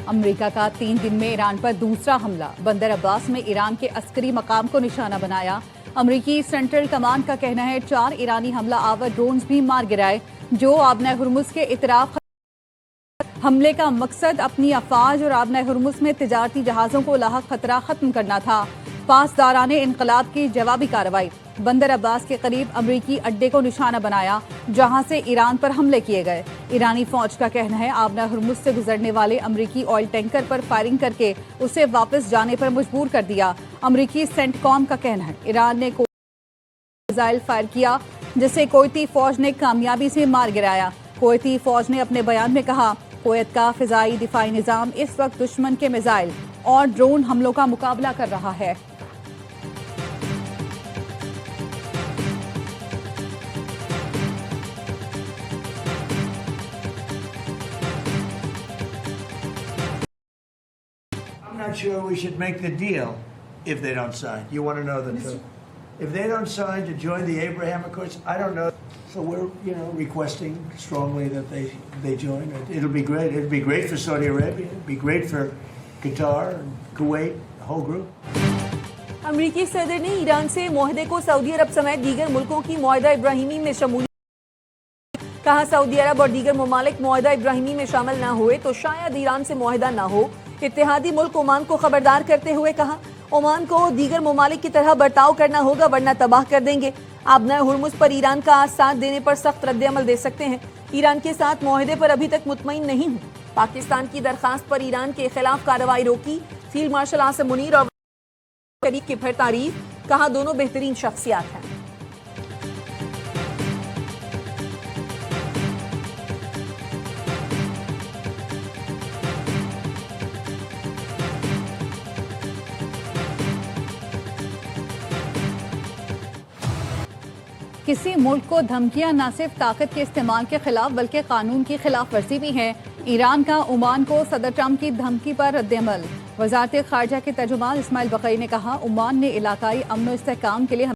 امریکہ کا 3 دن میں ایران پر دوسرا حملہ، بندر عباس میں ایران کے عسکری مقام کو نشانہ بنایا۔ امریکی سینٹرل کمانڈ کا کہنا ہے 4 ایرانی حملہ آور ڈرونز بھی مار گرائے، جو آبنہ ہرمز کے اطراف۔ حملے کا مقصد اپنی افواج اور آبنہ ہرمز میں تجارتی جہازوں کو لاحق خطرہ ختم کرنا تھا۔ پاسداران انقلاب کی جوابی کارروائی، بندر عباس کے قریب امریکی اڈے کو نشانہ بنایا، جہاں سے ایران پر حملے کیے گئے۔ ایرانی فوج کا کہنا ہے آبنہ ہرمز سے گزرنے والے امریکی آئل ٹینکر پر فائرنگ کر کے اسے واپس جانے پر مجبور کر دیا۔ امریکی سینٹ کام کا کہنا ہے ایران نے میزائل فائر کیا، جسے کویتی فوج نے کامیابی سے مار گرایا۔ کویتی فوج نے اپنے بیان میں کہا کویت کا فضائی دفاعی نظام اس وقت دشمن کے میزائل اور ڈرون حملوں کا مقابلہ کر رہا ہے۔ I'm not sure we should make the deal if they don't sign. You want to know the truth? If they don't sign to join the Abraham Accords, I don't know. So we're, requesting strongly that they join. It'll be great. It'll be great for Saudi Arabia. It'll be great for Qatar and Kuwait, the whole group. امریکی صدر نے ایران سے معاہدے کو سعودی عرب سمیت دیگر ملکوں کی معاہدہ ابراہیمی میں شمولیت، کہا سعودی عرب اور دیگر ممالک معاہدہ ابراہیمی میں شامل نہ ہوئے تو شاید ایران سے معاہدہ نہ ہو۔ اتحادی ملک عمان کو خبردار کرتے ہوئے کہا عمان کو دیگر ممالک کی طرح برتاؤ کرنا ہوگا ورنہ تباہ کر دیں گے۔ آبنہ ہرمز پر ایران کا ساتھ دینے پر سخت رد عمل دے سکتے ہیں۔ ایران کے ساتھ معاہدے پر ابھی تک مطمئن نہیں ہوں۔ پاکستان کی درخواست پر ایران کے خلاف کارروائی روکی، فیلڈ مارشل عاصم منیر اور شریف کی پھر تعریف، کہا دونوں بہترین شخصیات ہیں۔ کسی ملک کو دھمکیاں نہ صرف طاقت کے استعمال کے خلاف بلکہ قانون کی خلاف ورزی بھی ہے۔ ایران کا عمان کو صدر ٹرمپ کی دھمکی پر رد عمل، وزارت خارجہ کے ترجمان اسماعیل بقئی نے کہا عمان نے علاقائی امن و استحکام کے لیے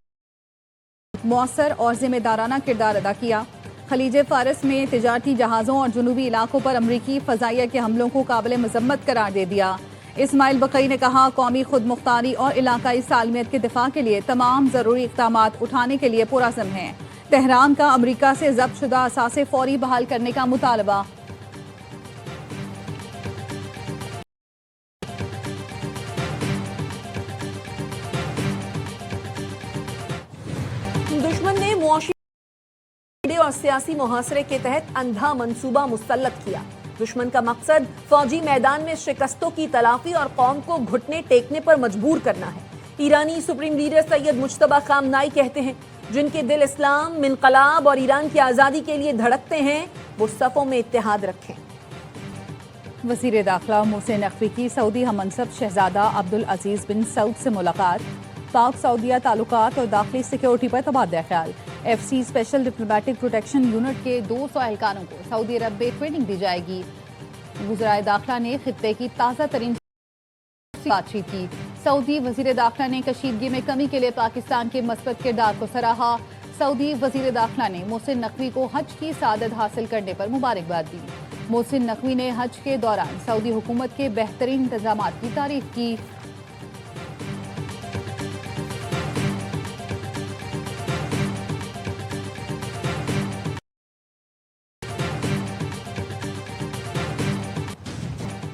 مؤثر اور ذمہ دارانہ کردار ادا کیا۔ خلیج فارس میں تجارتی جہازوں اور جنوبی علاقوں پر امریکی فضائیہ کے حملوں کو قابل مذمت قرار دے دیا۔ اسماعیل بقئی نے کہا قومی خود مختاری اور علاقائی سالمیت کے دفاع کے لیے تمام ضروری اقدامات اٹھانے کے لیے پرعزم ہیں۔ تہران کا امریکہ سے ضبط شدہ اثاثے فوری بحال کرنے کا مطالبہ۔ دشمن نے معاشی اور سیاسی محاصرے کے تحت اندھا منصوبہ مسلط کیا۔ دشمن کا مقصد فوجی میدان میں شکستوں کی تلافی اور قوم کو گھٹنے ٹیکنے پر مجبور کرنا ہے۔ ایرانی سپریم لیڈر سید مجتبی خامنائی کہتے ہیں جن کے دل اسلام، انقلاب اور ایران کی آزادی کے لیے دھڑکتے ہیں وہ صفوں میں اتحاد رکھیں۔ وزیر داخلہ محسن نقوی کی سعودی ہم منصب شہزادہ عبدالعزیز بن سعود سے ملاقات، پاک سعودیہ تعلقات اور داخلی سیکیورٹی پر تبادلہ خیال۔ F C special diplomatic protection unit کے 200 اہلکاروں کو سعودی عرب میں ٹریننگ دی جائے گی۔ وزرائے داخلہ نے خطے کی تازہ ترین بات چیت کی۔ سعودی وزیر داخلہ نے کشیدگی میں کمی کے لیے پاکستان کے مثبت کردار کو سراہا۔ سعودی وزیر داخلہ نے محسن نقوی کو حج کی سعادت حاصل کرنے پر مبارکباد دی۔ محسن نقوی نے حج کے دوران سعودی حکومت کے بہترین انتظامات کی تعریف کی۔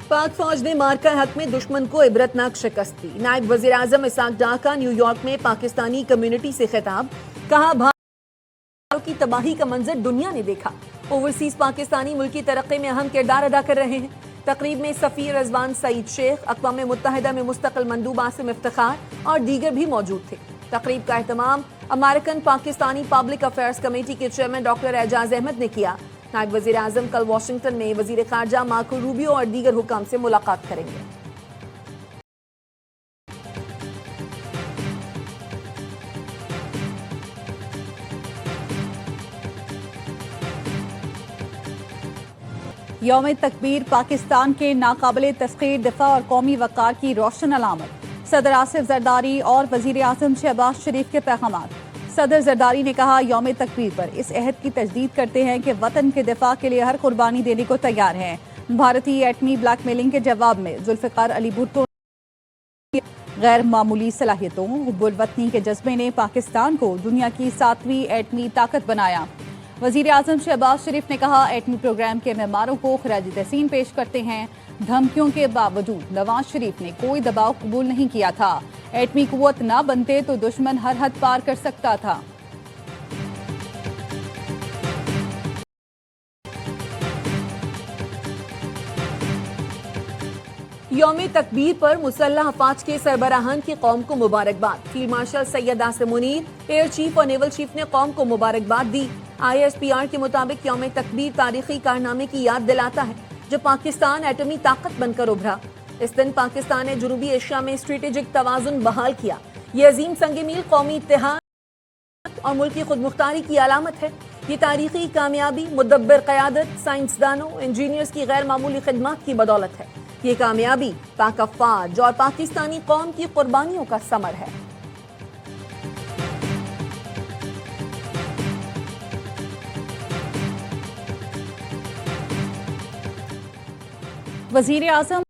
پاک فوج نے مارکا حق میں دشمن کو عبرتناک شکست دی۔ نائب وزیر اعظم اسحاق ڈار کا نیو یارک میں پاکستانی کمیونٹی سے خطاب، کہا بھارت کی تباہی کا منظر دنیا نے دیکھا۔ اوورسیز پاکستانی ملکی ترقی میں اہم کردار ادا کر رہے ہیں۔ تقریب میں سفیر رضوان سعید شیخ، اقوام متحدہ میں مستقل مندوب عاصم افتخار اور دیگر بھی موجود تھے۔ تقریب کا اہتمام American Pakistani public affairs committee کے چیئرمین ڈاکٹر اعجاز احمد نے کیا۔ نائب وزیر اعظم کل واشنگٹن میں وزیر خارجہ مارکو روبیو اور دیگر حکام سے ملاقات کریں گے۔ یوم تکبیر پاکستان کے ناقابل تسخیر دفاع اور قومی وقار کی روشن علامت، صدر آصف زرداری اور وزیر اعظم شہباز شریف کے پیغامات۔ صدر زرداری نے کہا یوم تکبیر پر اس عہد کی تجدید کرتے ہیں کہ وطن کے دفاع کے لیے ہر قربانی دینے کو تیار ہیں۔ بھارتی ایٹمی بلیک میلنگ کے جواب میں ذوالفقار علی بھٹو غیر معمولی صلاحیتوں حب الوطنی کے جذبے نے پاکستان کو دنیا کی 7ویں ایٹمی طاقت بنایا۔ وزیر اعظم شہباز شریف نے کہا ایٹمی پروگرام کے معماروں کو خراج تحسین پیش کرتے ہیں۔ دھمکیوں کے باوجود نواز شریف نے کوئی دباؤ قبول نہیں کیا تھا۔ ایٹمی قوت نہ بنتے تو دشمن ہر حد پار کر سکتا تھا۔ یوم تکبیر پر مسلح افواج کے سربراہان کی قوم کو مبارکباد۔ Field marshal Syed Asim Munir, air chief اور نیول چیف نے قوم کو مبارکباد دی۔ ISPR کے مطابق یوم تکبیر تاریخی کارنامے کی یاد دلاتا ہے جب پاکستان ایٹمی طاقت بن کر ابھرا۔ اس دن پاکستان نے جنوبی ایشیا میں اسٹریٹجک توازن بحال کیا۔ یہ عظیم سنگ میل قومی اتحاد اور ملک کی خود مختاری کی علامت ہے۔ یہ تاریخی کامیابی مدبر قیادت، سائنسدانوں، انجینئرز کی غیر معمولی خدمات کی بدولت ہے۔ یہ کامیابی پاک افواج اور پاکستانی قوم کی قربانیوں کا ثمر ہے۔ وزیر اعظم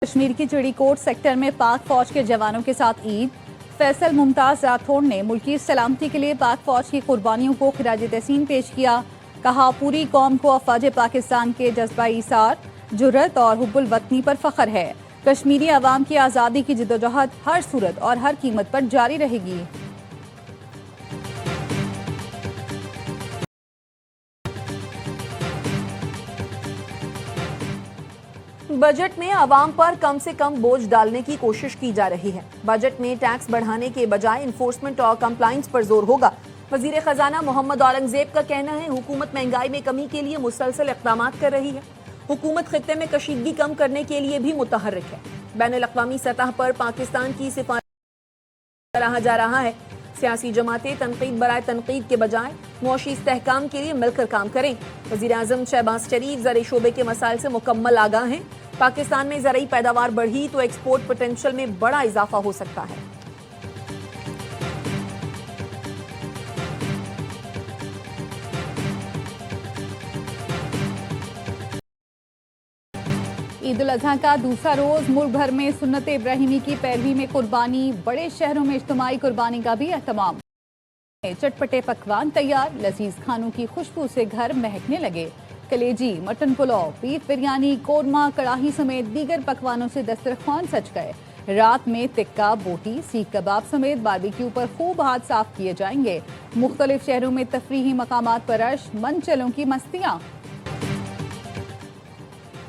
کشمیر کی چڑی کوٹ سیکٹر میں پاک فوج کے جوانوں کے ساتھ عید۔ فیصل ممتاز راتھوڑ نے ملکی سلامتی کے لیے پاک فوج کی قربانیوں کو خراج تحسین پیش کیا۔ کہا پوری قوم کو افواج پاکستان کے جذبہ ایثار، جرأت اور حب الوطنی پر فخر ہے۔ کشمیری عوام کی آزادی کی جدوجہد ہر صورت اور ہر قیمت پر جاری رہے گی۔ بجٹ میں عوام پر کم سے کم بوجھ ڈالنے کی کوشش کی جا رہی ہے۔ بجٹ میں ٹیکس بڑھانے کے بجائے انفورسمنٹ اور کمپلائنس پر زور ہوگا۔ وزیر خزانہ محمد اورنگزیب کا کہنا ہے حکومت مہنگائی میں کمی کے لیے مسلسل اقدامات کر رہی ہے۔ حکومت خطے میں کشیدگی کم کرنے کے لیے بھی متحرک ہے۔ بین الاقوامی سطح پر پاکستان کی سفارت سراہا جا رہا ہے۔ سیاسی جماعتیں تنقید برائے تنقید کے بجائے معاشی استحکام کے لیے مل کر کام کریں۔ وزیر اعظم شہباز شریف زرعی شعبے کے مسائل سے مکمل آگاہ ہیں۔ پاکستان میں زرعی پیداوار بڑھی تو ایکسپورٹ پوٹینشل میں بڑا اضافہ ہو سکتا ہے۔ عید الاضحیٰ کا دوسرا روز ملک بھر میں سنت ابراہیمی کی پیروی میں قربانی، بڑے شہروں میں اجتماعی قربانی کا بھی اہتمام۔ چٹپٹے پکوان تیار، لذیذ کھانوں کی خوشبو سے گھر مہکنے لگے۔ کلیجی، مٹن پلاؤ، بیف بریانی، قورمہ، کڑاہی سمیت دیگر پکوانوں سے دسترخوان سج گئے۔ رات میں تکہ، بوٹی، سیخ کباب سمیت باربیکیو پر خوب ہاتھ صاف کیے جائیں گے۔ مختلف شہروں میں تفریحی مقامات پر رش، منچلوں کی مستیاں۔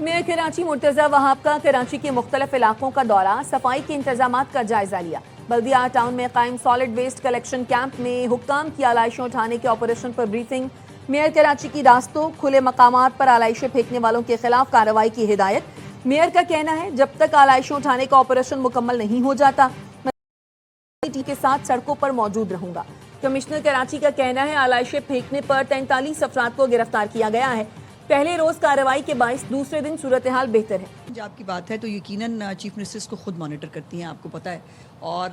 میئر کراچی مرتضی وہاب کا کراچی کے مختلف علاقوں کا دورہ، صفائی کے انتظامات کا جائزہ لیا۔ بلدیہ ٹاؤن میں قائم سالڈ ویسٹ کلیکشن کیمپ میں حکام کی آلائشیں اٹھانے کے آپریشن پر بریفنگ۔ میئر کراچی کی راستوں، کھلے مقامات پر آلائشیں پھینکنے والوں کے خلاف کارروائی کی ہدایت۔ میئر کا کہنا ہے جب تک آلائشیں اٹھانے کا آپریشن مکمل نہیں ہو جاتا میں کے ساتھ سڑکوں پر موجود رہوں گا۔ کمشنر کراچی کا کہنا ہے آلائشیں پھینکنے پر 43 افراد کو گرفتار کیا گیا ہے۔ پہلے روز کارروائی کے باعث دوسرے دن صورتحال بہتر ہے۔ پنجاب کی بات ہے تو یقیناً چیف منسٹرز کو خود مانیٹر کرتی ہیں، آپ کو پتہ ہے، اور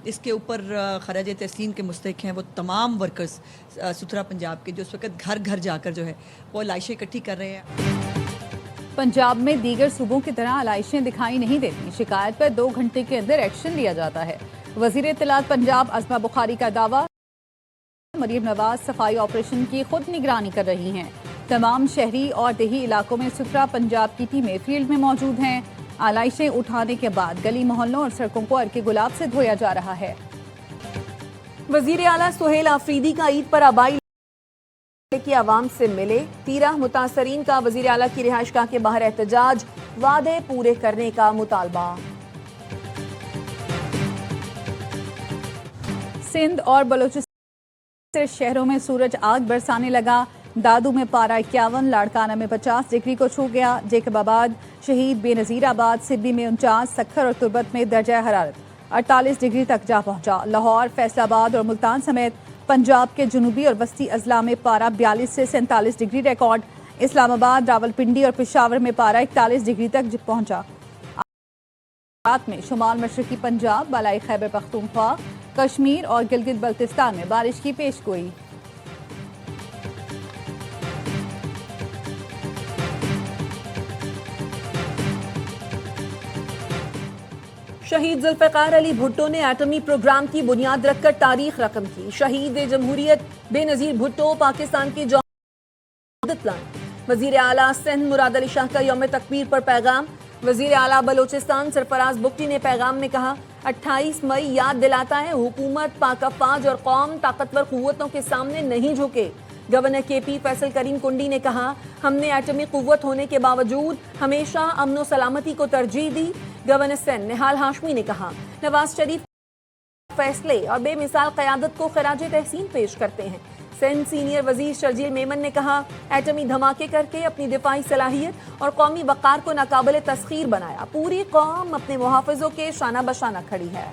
اس کے اوپر خراج تحسین کے مستحق ہیں وہ تمام ورکرز ستھرا پنجاب کے جو اس وقت گھر گھر جا کر جو ہے وہ علائشیں اکٹھی کر رہے ہیں۔ پنجاب میں دیگر صوبوں کی طرح علائشیں دکھائی نہیں دیتی، شکایت پر 2 گھنٹے کے اندر ایکشن لیا جاتا ہے۔ وزیر اطلاعات پنجاب عظمہ بخاری کا دعویٰ، مریم نواز صفائی آپریشن کی خود نگرانی کر رہی ہیں۔ تمام شہری اور دیہی علاقوں میں ستھرا پنجاب کی ٹیمیں فیلڈ میں موجود ہیں۔ علائشیں اٹھانے کے بعد گلی محلوں اور سڑکوں کو عرق گلاب سے دھویا جا رہا ہے۔ وزیر اعلیٰ سہیل آفریدی کا عید پر آبائی کی عوام سے ملے۔ 13 متاثرین کا وزیر اعلیٰ کی رہائش گاہ کے باہر احتجاج، وعدے پورے کرنے کا مطالبہ۔ سندھ اور بلوچستان شہروں میں سورج آگ برسانے لگا۔ دادو میں پارہ 51، لاڑکانہ میں 50 ڈگری کو چھو گیا۔ جیکب آباد، شہید بے نظیر آباد، سدھی میں 49، سکھر اور تربت میں درجہ حرارت 48 ڈگری تک جا پہنچا۔ لاہور، فیصل آباد اور ملتان سمیت پنجاب کے جنوبی اور وسطی اضلاع میں پارہ 42 سے 47 ڈگری ریکارڈ۔ اسلام آباد، راولپنڈی اور پشاور میں پارہ 41 ڈگری تک پہنچا۔ رات میں شمال مشرقی پنجاب، بالائی خیبر پختونخوا، کشمیر اور گلگت بلتستان میں بارش کی پیش گوئی۔ شہید ذوالفقار علی بھٹو نے ایٹمی پروگرام کی بنیاد رکھ کر تاریخ رقم کی. شہید جمہوریت بے نظیر بھٹو پاکستان کی جمہوریت لائیں. وزیر اعلیٰ سندھ مراد علی شاہ کا یوم تکبیر پر پیغام. وزیر اعلیٰ بلوچستان سرفراز بگٹی نے پیغام میں کہا 28 مئی یاد دلاتا ہے حکومت، پاک افواج اور قوم طاقتور قوتوں کے سامنے نہیں جھکے. گورنر کے پی فیصل کریم کنڈی نے کہا ہم نے ایٹمی قوت ہونے کے باوجود ہمیشہ امن و سلامتی کو ترجیح دی. گورنر سندھ نہال ہاشمی نے کہا نواز شریف فیصلے اور بے مثال قیادت کو خراج تحسین پیش کرتے ہیں. سندھ سینئر وزیر شرجیل میمن نے کہا ایٹمی دھماکے کر کے اپنی دفاعی صلاحیت اور قومی وقار کو ناقابل تسخیر بنایا. پوری قوم اپنے محافظوں کے شانہ بشانہ کھڑی ہے.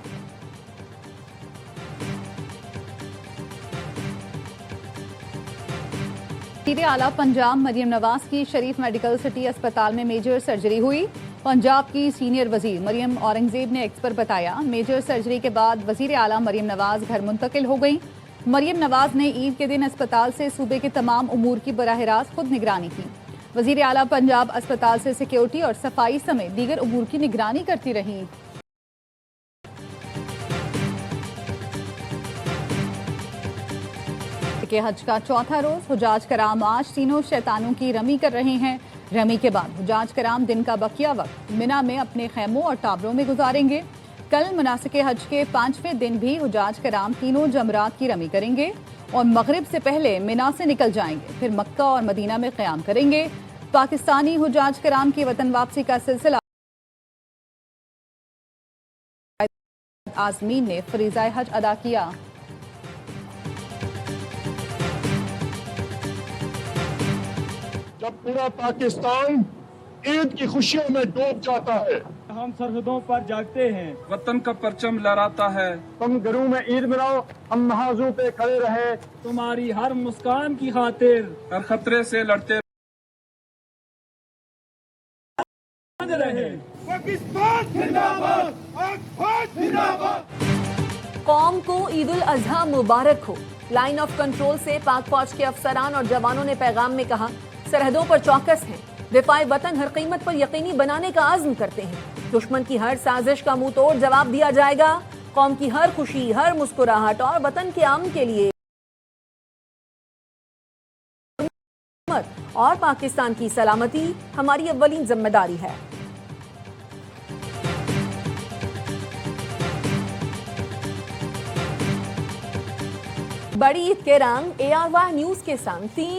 وزیر اعلیٰ پنجاب مریم نواز کی شریف میڈیکل سٹی اسپتال میں میجر سرجری ہوئی. پنجاب کی سینئر وزیر مریم اورنگزیب نے ایکس پر بتایا میجر سرجری کے بعد وزیر اعلیٰ مریم نواز گھر منتقل ہو گئیں. مریم نواز نے عید کے دن اسپتال سے صوبے کے تمام امور کی براہ راست خود نگرانی کی. وزیر اعلیٰ پنجاب اسپتال سے سیکیورٹی اور صفائی سمیت دیگر امور کی نگرانی کرتی رہیں. کہ حج کا چوتھا روز حجاج کرام آج تینوں شیطانوں کی رمی کر رہے ہیں. رمی کے بعد حجاج کرام دن کا بقیہ وقت منا میں اپنے خیموں اور ٹابروں میں گزاریں گے. کل مناسک حج کے 5ویں دن بھی حجاج کرام تینوں جمرات کی رمی کریں گے اور مغرب سے پہلے منا سے نکل جائیں گے. پھر مکہ اور مدینہ میں قیام کریں گے. پاکستانی حجاج کرام کی وطن واپسی کا سلسلہ عازمین نے فریضہ حج ادا کیا. جب پورا پاکستان عید کی خوشیوں میں ڈوب جاتا ہے، ہم سرحدوں پر جاگتے ہیں، وطن کا پرچم لہراتا ہے. تم گھروں میں عید مناؤ، ہم محاذوں پہ کھڑے رہے. تمہاری ہر مسکان کی خاطر ہر خطرے سے لڑتے رہے. قوم کو عید الاضحیٰ مبارک ہو. لائن آف کنٹرول سے پاک فوج کے افسران اور جوانوں نے پیغام میں کہا سرحدوں پر چوکس ہیں، دفاع وطن ہر قیمت پر یقینی بنانے کا عزم کرتے ہیں. دشمن کی ہر سازش کا منہ توڑ جواب دیا جائے گا. قوم کی ہر خوشی، ہر مسکراہٹ اور وطن کے امن کے لیے اور پاکستان کی سلامتی ہماری اولین ذمہ داری ہے. بڑی عید کے رنگ ARY نیوز کے سنگ تین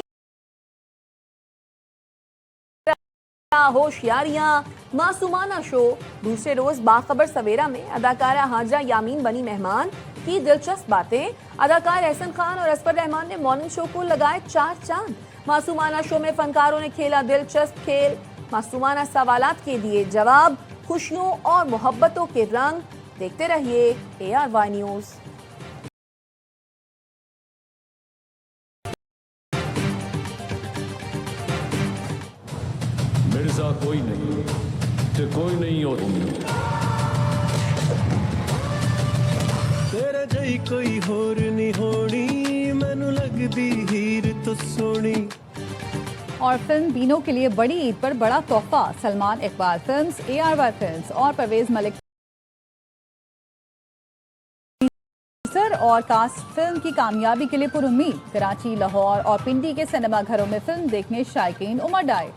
ہوشیاریاں معصومانہ شو. دوسرے روز باخبر سویرا میں اداکارہ حاجہ یامین بنی مہمان کی دلچسپ باتیں. اداکار احسن خان اور اصفر رحمان نے مارننگ شو کو لگائے 4 چاند. معصومانہ شو میں فنکاروں نے کھیلا دلچسپ کھیل. معصومانہ سوالات کے دیے جواب. خوشیوں اور محبتوں کے رنگ. دیکھتے رہیے ARY نیوز. مرزا کوئی نہیں تے کوئی نہیں ہو تم. تیرے جئی کوئی ہور نہیں ہونی، مینوں لگدی ہیر تو سونی. اور فلم بینوں کے لیے بڑی عید پر بڑا تحفہ. Salman Iqbal films, ARY films اور پرویز ملک اور کاسٹ فلم کی کامیابی کے لیے پر امید. کراچی، لاہور اور پنڈی کے سینما گھروں میں فلم دیکھنے شائقین امڈ آئے.